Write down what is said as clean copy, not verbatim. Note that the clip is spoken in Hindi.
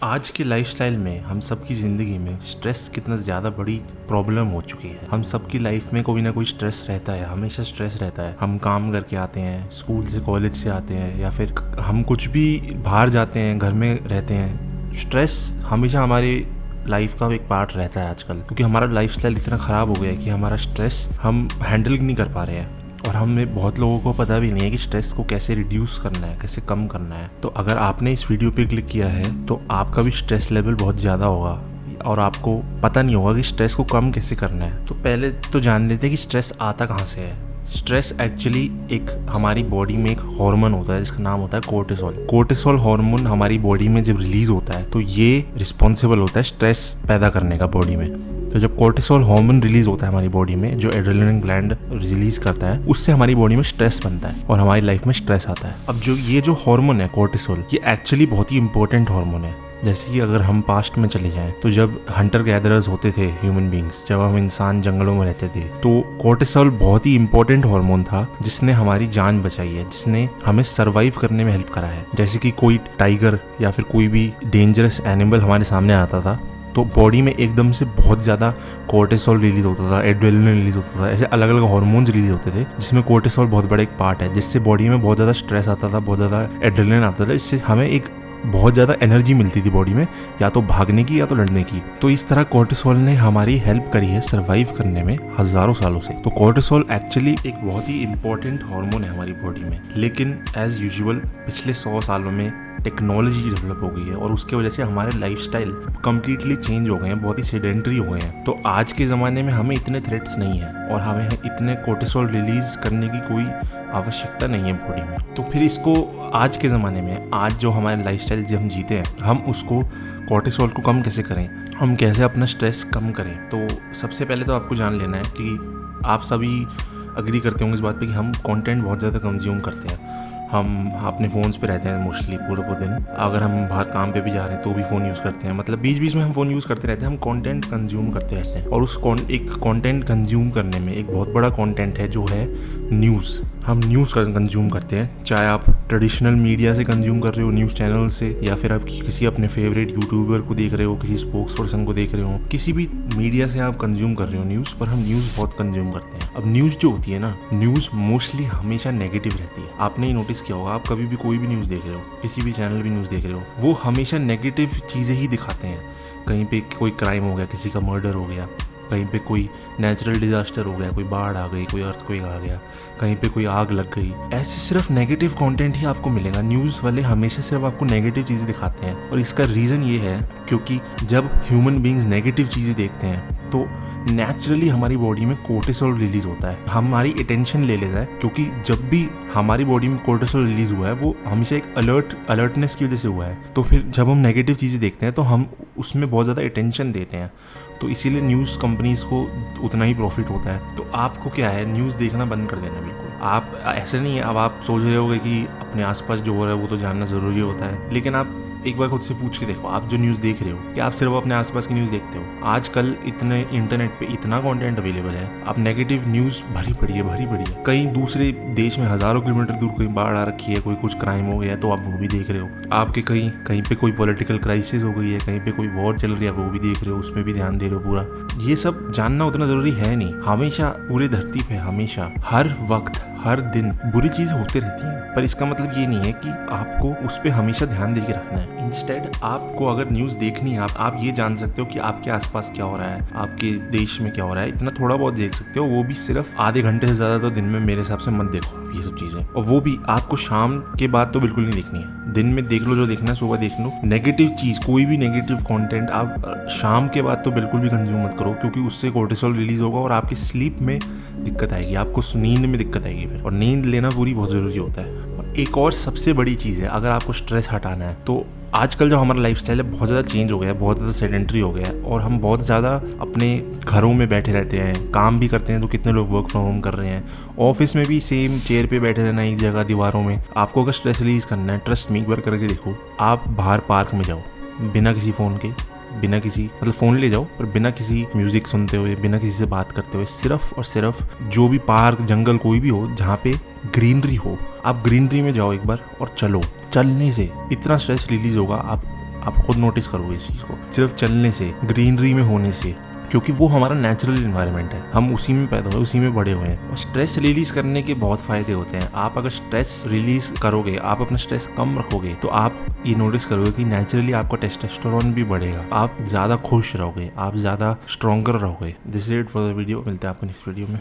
आज के लाइफस्टाइल में हम सबकी ज़िंदगी में स्ट्रेस कितना ज़्यादा बड़ी प्रॉब्लम हो चुकी है। हम सबकी लाइफ में कोई ना कोई स्ट्रेस रहता है, हमेशा स्ट्रेस रहता है। हम काम करके आते हैं, स्कूल से कॉलेज से आते हैं, या फिर हम कुछ भी बाहर जाते हैं, घर में रहते हैं। स्ट्रेस हमेशा हमारी लाइफ का एक पार्ट रहता है आजकल, क्योंकि हमारा लाइफस्टाइल इतना ख़राब हो गया है कि हमारा स्ट्रेस हम हैंडल नहीं कर पा रहे हैं। और हमें बहुत लोगों को पता भी नहीं है कि स्ट्रेस को कैसे रिड्यूस करना है, कैसे कम करना है। तो अगर आपने इस वीडियो पे क्लिक किया है तो आपका भी स्ट्रेस लेवल बहुत ज़्यादा होगा और आपको पता नहीं होगा कि स्ट्रेस को कम कैसे करना है। तो पहले तो जान लेते हैं कि स्ट्रेस आता कहाँ से है। स्ट्रेस एक्चुअली एक हमारी बॉडी में एक हार्मोन होता है जिसका नाम होता है कोर्टिसोल। कोर्टिसोल हार्मोन हमारी बॉडी में जब रिलीज होता है तो ये रिस्पॉन्सिबल होता है स्ट्रेस पैदा करने का बॉडी में। तो जब कोर्टिसोल हार्मोन रिलीज होता है हमारी बॉडी में, जो एड्रेनलिन ग्लैंड रिलीज करता है, उससे हमारी बॉडी में स्ट्रेस बनता है और हमारी लाइफ में स्ट्रेस आता है। अब ये जो हार्मोन है कोर्टिसोल, ये एक्चुअली बहुत ही इंपॉर्टेंट हार्मोन है। जैसे कि अगर हम पास्ट में चले जाएं तो जब हंटर गैदरर्स होते थे ह्यूमन बींग्स, जब हम इंसान जंगलों में रहते थे, तो कोर्टिसोल बहुत ही इंपॉर्टेंट हार्मोन था जिसने हमारी जान बचाई है, जिसने हमें सरवाइव करने में हेल्प करा है। जैसे कि कोई टाइगर या फिर कोई भी डेंजरस एनिमल हमारे सामने आता था तो बॉडी में एकदम से बहुत ज़्यादा कोर्टिसोल रिलीज होता था, एड्रेनलिन रिलीज होता था, ऐसे अलग अलग हार्मोन्स रिलीज होते थे जिसमें कोर्टिसोल बहुत बड़ा एक पार्ट है, जिससे बॉडी में बहुत ज़्यादा स्ट्रेस आता था, बहुत ज़्यादा एड्रेनलिन आता था। इससे हमें एक बहुत ज़्यादा एनर्जी मिलती थी बॉडी में, या तो भागने की या तो लड़ने की। तो इस तरह कोर्टिसोल ने हमारी हेल्प करी है सर्वाइव करने में हज़ारों सालों से। तो कोर्टिसोल एक्चुअली एक बहुत ही इंपॉर्टेंट हार्मोन है हमारी बॉडी में। लेकिन एज यूजुअल पिछले 100 सालों में टेक्नोलॉजी डेवलप हो गई है और उसके वजह से हमारे लाइफस्टाइल कंप्लीटली चेंज हो गए हैं, बहुत ही सेडेंटरी हो गए हैं। तो आज के ज़माने में हमें इतने थ्रेट्स नहीं है और हमें इतने कोर्टिसोल रिलीज करने की कोई आवश्यकता नहीं है बॉडी में। तो फिर इसको आज के ज़माने में, आज जो हमारे लाइफस्टाइल जो हम जीते हैं, हम उसको कोर्टिसोल को कम कैसे करें, हम कैसे अपना स्ट्रेस कम करें। तो सबसे पहले तो आपको जान लेना है कि आप सभी अग्री करते होंगे इस बात पे कि हम कंटेंट बहुत ज़्यादा कंज्यूम करते हैं। हम अपने फ़ोन्स पे रहते हैं मोस्टली पूरे दिन। अगर हम बाहर काम पे भी जा रहे हैं तो भी फ़ोन यूज़ करते हैं, मतलब बीच बीच में हम फ़ोन यूज़ करते रहते हैं। हम कंटेंट कंज्यूम करते रहते हैं और उस एक कंटेंट कंज्यूम करने में एक बहुत बड़ा कंटेंट है जो है न्यूज़। हम न्यूज़ कंज्यूम करते हैं, चाहे आप ट्रेडिशनल मीडिया से कंज्यूम कर रहे हो, न्यूज़ चैनल से, या फिर आप किसी अपने फेवरेट यूट्यूबर को देख रहे हो, किसी स्पोक्स पर्सन को देख रहे हो, किसी भी मीडिया से आप कंज्यूम कर रहे हो न्यूज़। पर हम न्यूज़ बहुत कंज्यूम करते हैं। अब न्यूज़ जो होती है ना, न्यूज़ मोस्टली हमेशा नेगेटिव रहती है। आपने ही नोटिस किया होगा, आप कभी भी कोई भी न्यूज़ देख रहे हो, किसी भी चैनल भी न्यूज़ देख रहे हो, वो हमेशा नेगेटिव चीज़ें ही दिखाते हैं। कहीं पे कोई क्राइम हो गया, किसी का मर्डर हो गया, कहीं पे कोई नेचुरल डिजास्टर हो गया, कोई बाढ़ आ गई, कोई अर्थक्वेक आ गया, कहीं पे कोई आग लग गई, ऐसे सिर्फ नेगेटिव कंटेंट ही आपको मिलेगा। न्यूज़ वाले हमेशा सिर्फ आपको नेगेटिव चीज़ें दिखाते हैं और इसका रीज़न ये है क्योंकि जब ह्यूमन बींग्स नेगेटिव चीज़ें देखते हैं तो नेचुरली हमारी बॉडी में कोर्टिसोल रिलीज होता है, हमारी अटेंशन ले लेता है। क्योंकि जब भी हमारी बॉडी में कोर्टिसोल रिलीज हुआ है वो हमेशा एक अलर्टनेस की वजह से हुआ है। तो फिर जब हम नेगेटिव चीज़ें देखते हैं तो हम उसमें बहुत ज़्यादा अटेंशन देते हैं। तो इसीलिए न्यूज़ कंपनीज़ को उतना ही प्रॉफिट होता है। तो आपको क्या है, न्यूज़ देखना बंद कर देना बिल्कुल। आप ऐसे नहीं है, अब आप सोच रहे होगे कि अपने आसपास जो हो रहा है वो तो जानना ज़रूरी होता है, लेकिन आप एक बार खुद से पूछ के देखो, आप जो न्यूज़ देख रहे हो क्या आप सिर्फ अपने आसपास की न्यूज़ देखते हो? आजकल इतने इंटरनेट पे इतना कंटेंट अवेलेबल है, आप नेगेटिव न्यूज़ भरी पड़ी है। कहीं दूसरे देश में हज़ारों किलोमीटर दूर कहीं बाढ़ आ रखी है, कोई कुछ क्राइम हो गया है तो आप वो भी देख रहे हो। आपके कहीं पे कोई पॉलिटिकल क्राइसिस हो गई है, कहीं पे कोई वॉर चल रही है, वो भी देख रहे हो, उसमें भी ध्यान दे रहे हो पूरा। ये सब जानना उतना ज़रूरी है नहीं। हमेशा पूरे धरती पे हमेशा हर वक्त हर दिन बुरी चीज़ें होती रहती हैं, पर इसका मतलब ये नहीं है कि आपको उस पर हमेशा ध्यान दे के रखना है। इंस्टेड आपको अगर न्यूज़ देखनी है, आप ये जान सकते हो कि आपके आसपास क्या हो रहा है, आपके देश में क्या हो रहा है, इतना थोड़ा बहुत देख सकते हो। वो भी सिर्फ आधे घंटे से ज़्यादा तो दिन में मेरे हिसाब से मत देखो ये सब चीज़ें। और वो भी आपको शाम के बाद तो बिल्कुल नहीं देखनी है। दिन में देख लो जो देखना है, सुबह देख लो। नेगेटिव चीज़, कोई भी नेगेटिव कंटेंट आप शाम के बाद तो बिल्कुल भी कंज्यूम मत करो, क्योंकि उससे कोर्टिसोल रिलीज होगा और आपकी स्लीप में दिक्कत आएगी, आपको नींद में दिक्कत आएगी फिर। और नींद लेना पूरी बहुत ज़रूरी होता है। और एक और सबसे बड़ी चीज़ है, अगर आपको स्ट्रेस हटाना है तो आजकल जो हमारा लाइफस्टाइल है बहुत ज़्यादा चेंज हो गया है, बहुत ज़्यादा सेडेंटरी हो गया है और हम बहुत ज़्यादा अपने घरों में बैठे रहते हैं, काम भी करते हैं। तो कितने लोग वर्क फ्रॉम होम कर रहे हैं, ऑफिस में भी सेम चेयर पे बैठे रहना एक जगह दीवारों में। आपको अगर स्ट्रेस रिलीज करना है, ट्रस्ट मी, एक बार करके देखो, आप बाहर पार्क में जाओ, बिना किसी फ़ोन के, बिना किसी मतलब फ़ोन ले जाओ पर बिना किसी म्यूज़िक सुनते हुए, बिना किसी से बात करते हुए, सिर्फ और सिर्फ जो भी पार्क जंगल कोई भी हो जहाँ पे ग्रीनरी हो, आप ग्रीनरी में जाओ एक बार और चलो। चलने से इतना स्ट्रेस रिलीज होगा, आप खुद नोटिस करोगे इस चीज़ को, सिर्फ चलने से, ग्रीनरी में होने से, क्योंकि वो हमारा नेचुरल इन्वायरमेंट है, हम उसी में पैदा हुए, उसी में बड़े हुए हैं। और स्ट्रेस रिलीज करने के बहुत फ़ायदे होते हैं। आप अगर स्ट्रेस रिलीज करोगे, आप अपना स्ट्रेस कम रखोगे, तो आप ये नोटिस करोगे कि नेचुरली आपका टेस्टोस्टेरोन भी बढ़ेगा, आप ज़्यादा खुश रहोगे, आप ज़्यादा स्ट्रॉन्गर रहोगे। This is it for the video. मिलते हैं आपको नेक्स्ट वीडियो में।